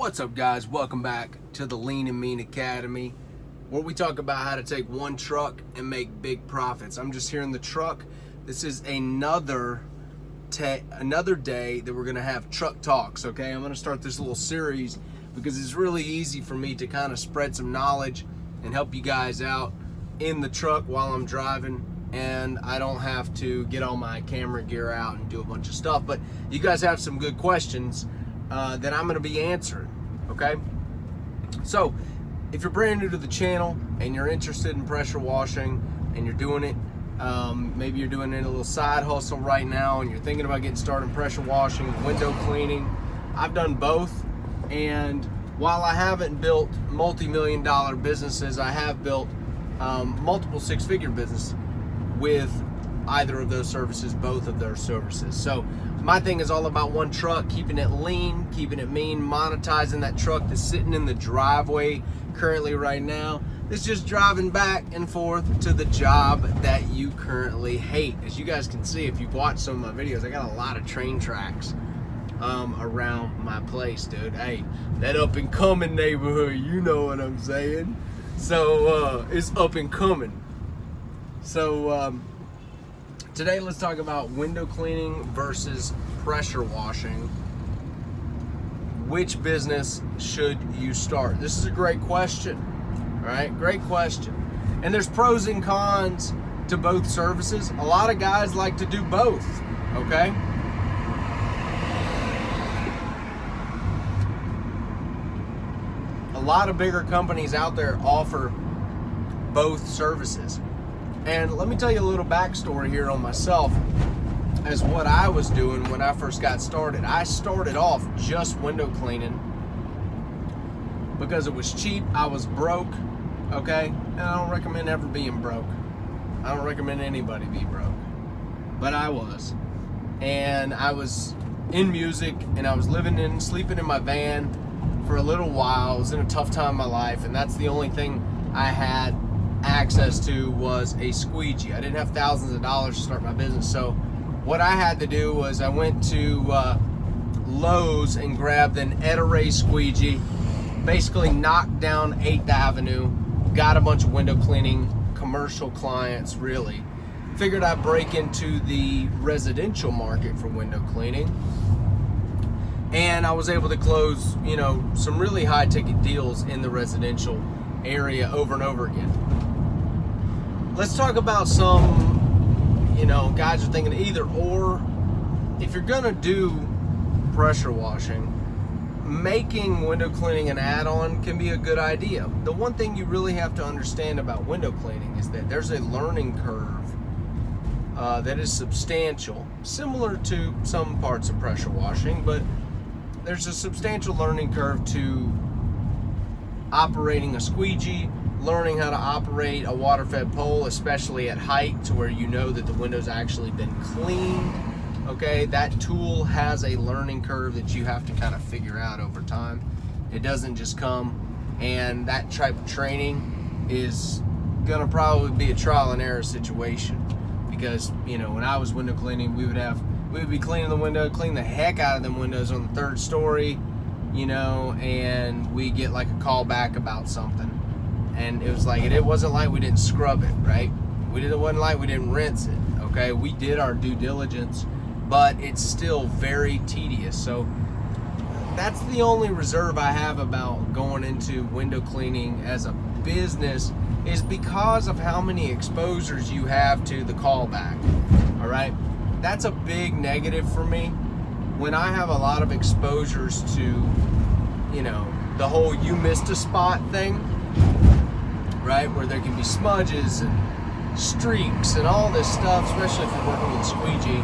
What's up, guys? Welcome back to the Lean and Mean Academy, where we talk about how to take one truck and make big profits. I'm just here in the truck. This is another day that we're gonna have truck talks. Okay, I'm gonna start this little series because it's really easy for me to kind of spread some knowledge and help you guys out in the truck while I'm driving, and I don't have to get all my camera gear out and do a bunch of stuff. But you guys have some good questions that I'm going to be answering. Okay, so if you're brand new to the channel and you're interested in pressure washing and you're doing it, maybe you're doing it a little side hustle right now and you're thinking about getting started in pressure washing, window cleaning. I've done both, and while I haven't built multi-million dollar businesses, I have built multiple six-figure business with either of those services, both of those services. So my thing is all about one truck, keeping it lean, keeping it mean, monetizing that truck that's sitting in the driveway currently right now. It's just driving back and forth to the job that you currently hate. As you guys can see, if you've watched some of my videos, I got a lot of train tracks around my place, dude. Hey, that up and coming neighborhood, you know what I'm saying? So it's up and coming. So today let's talk about window cleaning versus pressure washing. Which business should you start? This is a great question, all right? Great question. And there's pros and cons to both services. A lot of guys like to do both, okay? A lot of bigger companies out there offer both services. And let me tell you a little backstory here on myself as what I was doing when I first got started. I started off just window cleaning because it was cheap. I was broke, okay? And I don't recommend ever being broke. I don't recommend anybody be broke. But I was. And I was in music, and I was sleeping in my van for a little while. I was in a tough time in my life, and that's the only thing I had access to was a squeegee. I didn't have thousands of dollars to start my business, so what I had to do was I went to Lowe's and grabbed an Ed-A-Ray squeegee, basically knocked down 8th Avenue, got a bunch of window cleaning commercial clients. Really figured I'd break into the residential market for window cleaning, and I was able to close, you know, some really high ticket deals in the residential area over and over again. Let's talk about some, you know, guys are thinking either or. If you're gonna do pressure washing, making window cleaning an add-on can be a good idea. The one thing you really have to understand about window cleaning is that there's a learning curve that is substantial, similar to some parts of pressure washing, but there's a substantial learning curve to operating a squeegee, learning how to operate a water-fed pole, especially at height to where you know that the window's actually been cleaned. Okay, that tool has a learning curve that you have to kind of figure out over time. It doesn't just come, and that type of training is gonna probably be a trial and error situation, because, you know, when I was window cleaning, we would be cleaning the window, clean the heck out of them windows on the 3rd story, you know, and we get like a call back about something, and it was like, it wasn't like we didn't scrub it, right? It wasn't like we didn't rinse it, okay? We did our due diligence, but it's still very tedious. So that's the only reserve I have about going into window cleaning as a business, is because of how many exposures you have to the callback. All right, that's a big negative for me. When I have a lot of exposures to, you know, the whole you missed a spot thing, right, where there can be smudges and streaks and all this stuff, especially if you're working with a squeegee,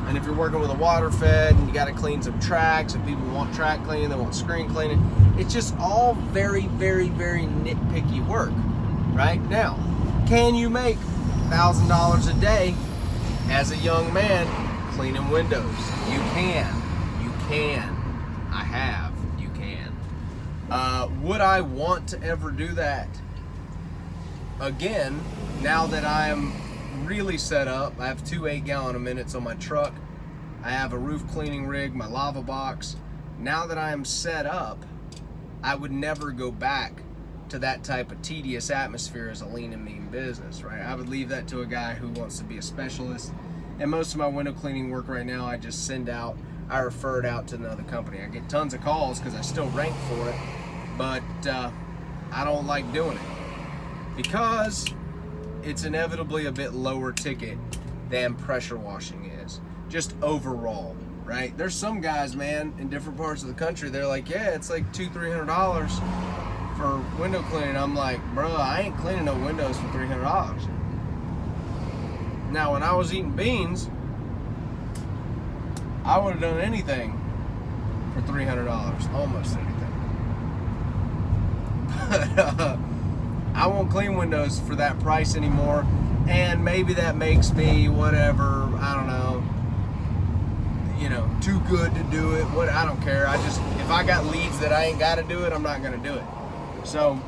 and if you're working with a water fed and you got to clean some tracks, and people want track cleaning, they want screen cleaning, it's just all very, very, very nitpicky work. Right now, can you make $1,000 a day as a young man cleaning windows? You can. I have. You can. Would I want to ever do that again, now that I am really set up? I have 2 8-gallon-a-minutes on my truck. I have a roof cleaning rig, my lava box, now that I am set up, I would never go back to that type of tedious atmosphere as a lean and mean business, right? I would leave that to a guy who wants to be a specialist. And most of my window cleaning work right now, I just send out, I refer it out to another company. I get tons of calls because I still rank for it, but I don't like doing it because it's inevitably a bit lower ticket than pressure washing is, just overall, right? There's some guys, man, in different parts of the country, they're like, yeah, it's like $200-300 for window cleaning. I'm like, bro, I ain't cleaning no windows for $300. Now, when I was eating beans, I would have done anything for $300, almost anything. But I won't clean windows for that price anymore, and maybe that makes me whatever, I don't know, you know, too good to do it. What, I don't care. I just, if I got leads that I ain't got to do it, I'm not going to do it. So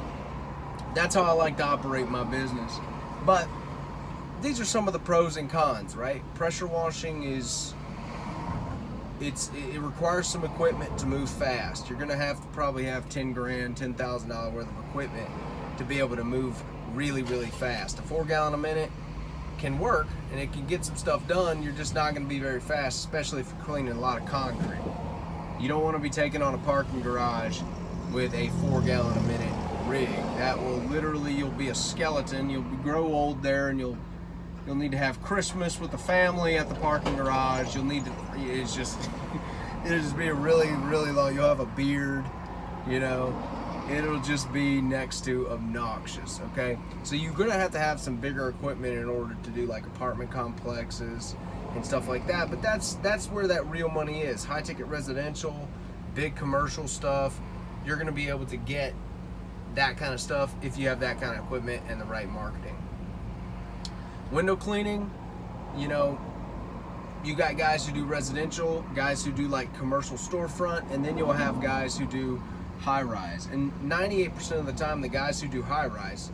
that's how I like to operate my business. But these are some of the pros and cons, right? Pressure washing is, it requires some equipment to move fast. You're gonna have to probably have $10,000, $10,000 worth of equipment to be able to move really, really fast. A 4 gallon a minute can work and it can get some stuff done. You're just not gonna be very fast, especially if you're cleaning a lot of concrete. You don't wanna be taking on a parking garage with a 4 gallon a minute rig. That will literally, you'll be a skeleton. You'll grow old there, and you'll need to have Christmas with the family at the parking garage. You'll need to, it's just, it'll just be a really, really long, you'll have a beard, you know, it'll just be next to obnoxious, okay? So you're gonna have to have some bigger equipment in order to do like apartment complexes and stuff like that, but that's where that real money is. High ticket residential, big commercial stuff, you're gonna be able to get that kind of stuff if you have that kind of equipment and the right marketing. Window cleaning, you know, you got guys who do residential, guys who do like commercial storefront, and then you'll have guys who do high rise. And 98% of the time, the guys who do high rise,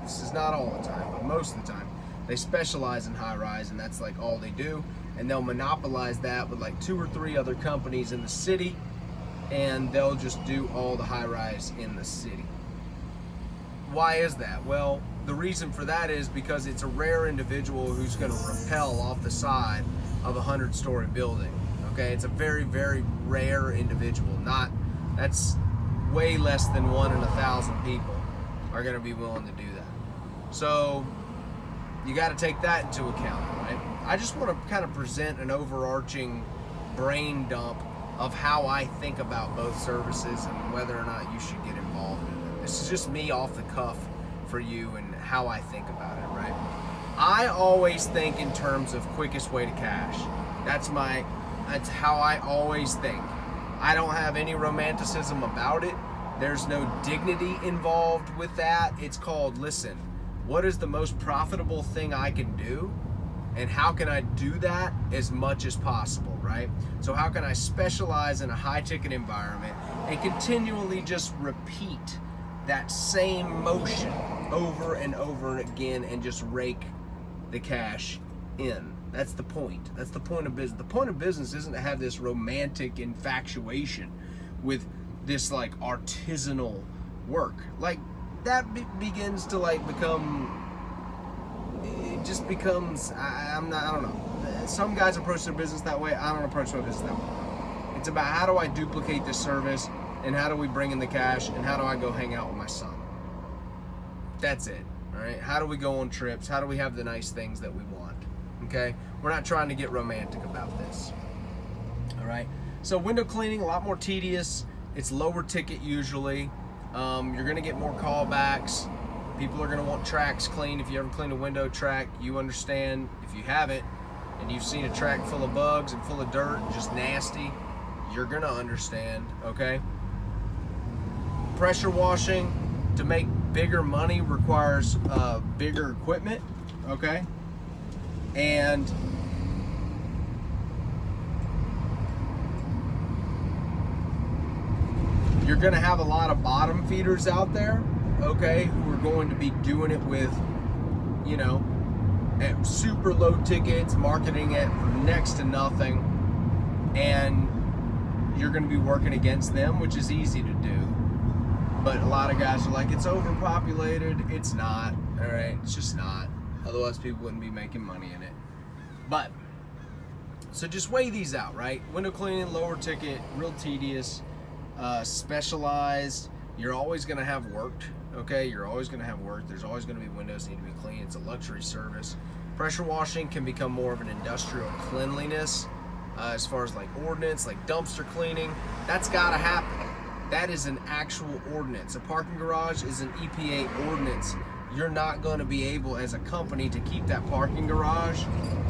this is not all the time, but most of the time, they specialize in high rise, and that's like all they do. And they'll monopolize that with like 2 or 3 other companies in the city, and they'll just do all the high rise in the city. Why is that? Well, the reason for that is because it's a rare individual who's going to rappel off the side of a 100-story building. Okay, it's a very, very rare individual. That's way less than 1 in 1,000 people are going to be willing to do that. So you got to take that into account, right? I just want to kind of present an overarching brain dump of how I think about both services and whether or not you should get involved in it. This is just me off the cuff for you and how I think about it, right? I always think in terms of quickest way to cash. That's how I always think. I don't have any romanticism about it. There's no dignity involved with that. It's called, listen, what is the most profitable thing I can do? And how can I do that as much as possible, right? So how can I specialize in a high ticket environment and continually just repeat that same motion over and over again and just rake the cash in? That's the point. That's the point of business. The point of business isn't to have this romantic infatuation with this like artisanal work. Like that begins to like become, it just becomes, I don't know. Some guys approach their business that way. I don't approach my business that way. It's about how do I duplicate this service, and how do we bring in the cash, and how do I go hang out with my son? That's it, all right? How do we go on trips? How do we have the nice things that we want, okay? We're not trying to get romantic about this, all right? So window cleaning, a lot more tedious. It's lower ticket usually. You're gonna get more callbacks. People are gonna want tracks cleaned. If you ever cleaned a window track, you understand. If you haven't, and you've seen a track full of bugs and full of dirt, just nasty, you're gonna understand, okay? Pressure washing, to make bigger money, requires bigger equipment, okay? And you're gonna have a lot of bottom feeders out there, okay, who are going to be doing it with, you know, at super low tickets, marketing it for next to nothing, and you're going to be working against them, which is easy to do. But a lot of guys are like, it's overpopulated. It's not. All right, it's just not. Otherwise, people wouldn't be making money in it. But so just weigh these out, right? Window cleaning, lower ticket, real tedious, specialized. You're always going to have work. Okay, you're always going to have work. There's always going to be windows that need to be cleaned. It's a luxury service. Pressure washing can become more of an industrial cleanliness, as far as like ordinance, like dumpster cleaning. That's got to happen. That is an actual ordinance. A parking garage is an EPA ordinance. You're not going to be able, as a company, to keep that parking garage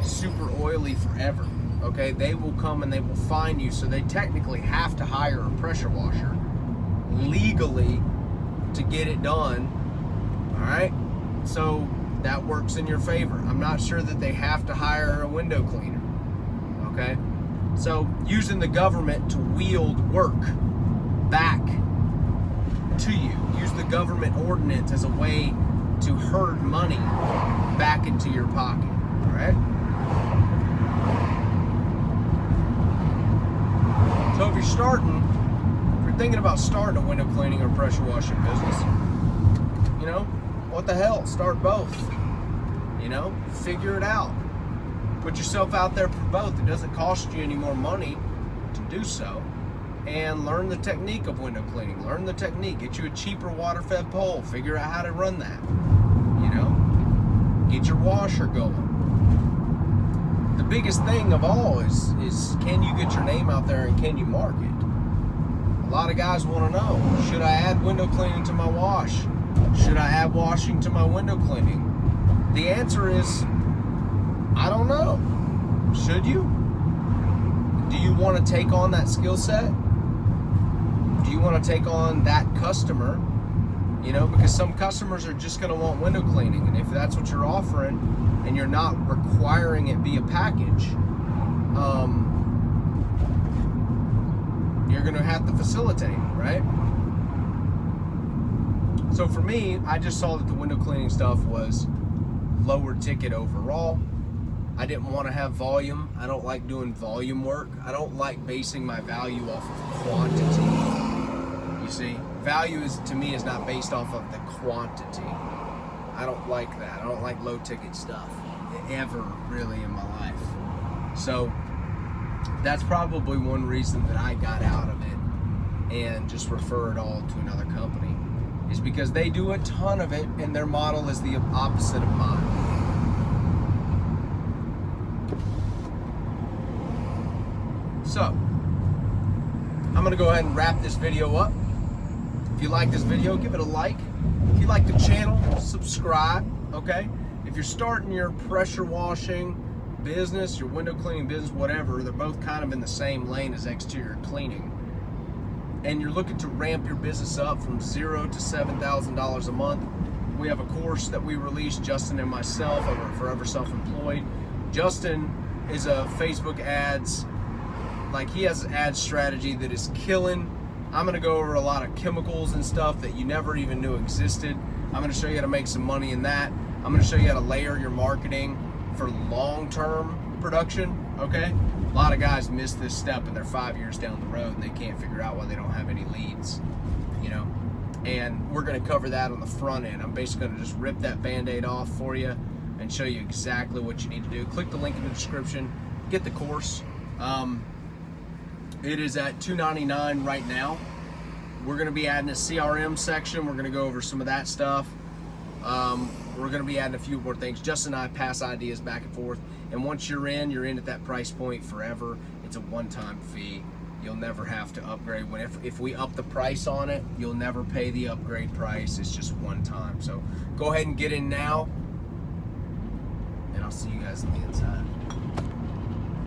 super oily forever. Okay, they will come and they will fine you. So they technically have to hire a pressure washer legally to get it done. All right, so that works in your favor. I'm not sure that they have to hire a window cleaner. Okay, so using the government to wield work back to you, use the government ordinance as a way to herd money back into your pocket. All right, so if you're thinking about starting a window cleaning or pressure washing business, you know, what the hell, start both. You know, figure it out. Put yourself out there for both. It doesn't cost you any more money to do so. And learn the technique of window cleaning. Learn the technique. Get you a cheaper water-fed pole. Figure out how to run that. You know, get your washer going. The biggest thing of all is can you get your name out there and can you market? A lot of guys want to know, should I add window cleaning to my wash? Should I add washing to my window cleaning? The answer is, I don't know. Should you? Do you want to take on that skill set? Do you want to take on that customer? You know, because some customers are just going to want window cleaning. And if that's what you're offering and you're not requiring it be a package, you're going to have to facilitate, right? So for me, I just saw that the window cleaning stuff was lower ticket overall. I didn't want to have volume. I don't like doing volume work. I don't like basing my value off of quantity. You see, value to me is not based off of the quantity. I don't like that. I don't like low ticket stuff ever really in my life. So that's probably one reason that I got out of it and just refer it all to another company, is because they do a ton of it and their model is the opposite of mine. So, I'm going to go ahead and wrap this video up. If you like this video, give it a like. If you like the channel, subscribe, okay? If you're starting your pressure washing business, your window cleaning business, whatever, they're both kind of in the same lane as exterior cleaning, and you're looking to ramp your business up from $0 to $7,000 a month, we have a course that we released, Justin and myself, over at Forever Self-Employed. Justin is a Facebook ads, like he has an ad strategy that is killing. I'm gonna go over a lot of chemicals and stuff that you never even knew existed. I'm gonna show you how to make some money in that. I'm gonna show you how to layer your marketing for long-term production, okay? A lot of guys miss this step and they're 5 years down the road and they can't figure out why they don't have any leads, you know? And we're gonna cover that on the front end. I'm basically gonna just rip that Band-Aid off for you and show you exactly what you need to do. Click the link in the description, get the course. It is at $299 right now. We're gonna be adding a CRM section. We're gonna go over some of that stuff. We're gonna be adding a few more things. Justin and I pass ideas back and forth. And once you're in at that price point forever. It's a one-time fee. You'll never have to upgrade. If we up the price on it, you'll never pay the upgrade price. It's just one time. So go ahead and get in now. And I'll see you guys on the inside.